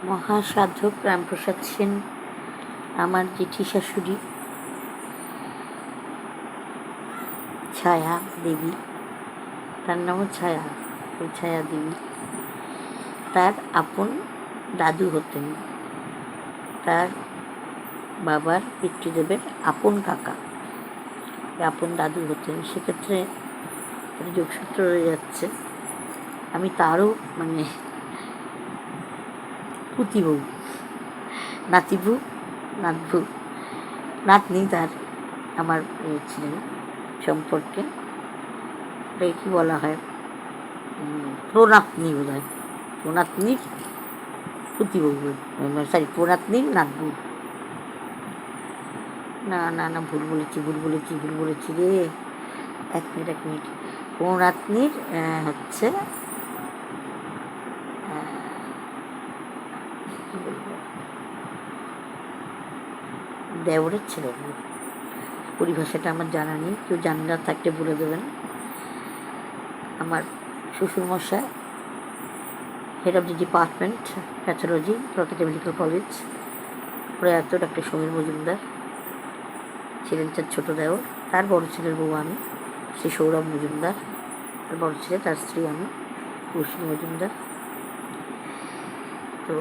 মহাসাধক রামপ্রসাদ সেন আমার জেঠি শাশুড়ি ছায়া দেবী, তার নামও ছায়া, ওই ছায়া দেবী তার আপন দাদু হতেন, তার বাবার পিতৃদেবের আপন কাকা আপন দাদু হতেন। সেক্ষেত্রে যোগসূত্র রয়ে যাচ্ছে। আমি তারও পুতিবউ, নাতিবু, নাতবু, নাতনি তার আমার ছিলেন সম্পর্কে। এটাকে কি বলা হয়, প্রনাতনি বোধ হয়, প্রনাতনির পুতিবউ, প্রনাতনির নাতবু। না না না ভুল বলেছি রে। এক মিনিট। প্রনাতনির হচ্ছে দেওরের ছেলে। পরিভাষাটা আমার জানা নেই, কেউ জানা থাকলে বলে দেবেন। আমার শ্বশুরমশাই head of the department pathology, Kolkata medical college, প্রয়াত ডক্টর সমীর মজুমদার ছিলেন তার ছোটো দেওর। তার বড় ছেলের বউ আমি, শ্রী সৌরভ মজুমদার। তার বড় ছেলে, তার স্ত্রী আমি, রশ্মি মজুমদার। তো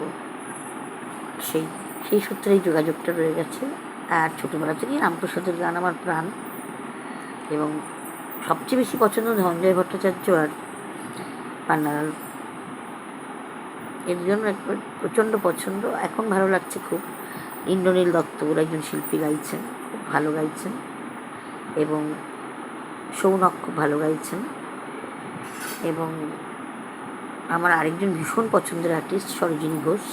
সেই সূত্রে এই যোগাযোগটা রয়ে গেছে। আর ছোটোবেলা থেকেই রামপ্রসাদের গান আমার প্রাণ, এবং সবচেয়ে বেশি পছন্দ ধনঞ্জয় ভট্টাচার্য আর পান্নালাল। এর জন্য প্রচণ্ড পছন্দ। এখন ভালো লাগছে খুব। ইন্দ্রনীল দত্ত বলে একজন শিল্পী গাইছেন, খুব ভালো গাইছেন, এবং সৌনক খুব ভালো গাইছেন। এবং আমার আরেকজন ভীষণ পছন্দের আর্টিস্ট সরোজিনী ঘোষ,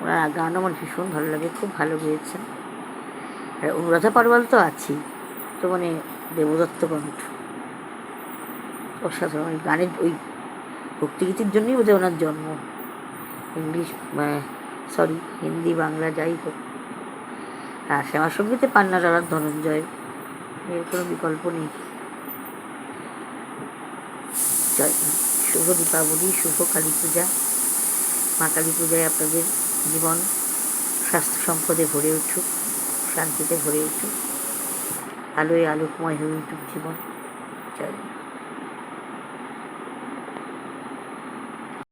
ওনার গান আমার ভীষণ ভালো লাগে, খুব ভালো গেয়েছেন। আর অনুরাধা পারওয়াল তো আছেই, তো দেবদত্ত কণ্ঠ অসাধারণ। ওই গানের ওই ভক্তিগীতির জন্যই বোধহয় ওনার জন্ম। হিন্দি বাংলা যাই হোক। আর শ্যামাসঙ্গীতে পান্নালাল আর ধনঞ্জয়, এর কোনো বিকল্প নেই। জয় মা। শুভ দীপাবলি, শুভ কালী পূজা। মা কালী পূজায় আপনাদের জীবন স্বাস্থ্য সম্পদে ভরে উঠুক, শান্তিতে ভরে উঠুক, আলোয় আলোকময় হয়ে উঠুক জীবন। জয় মা।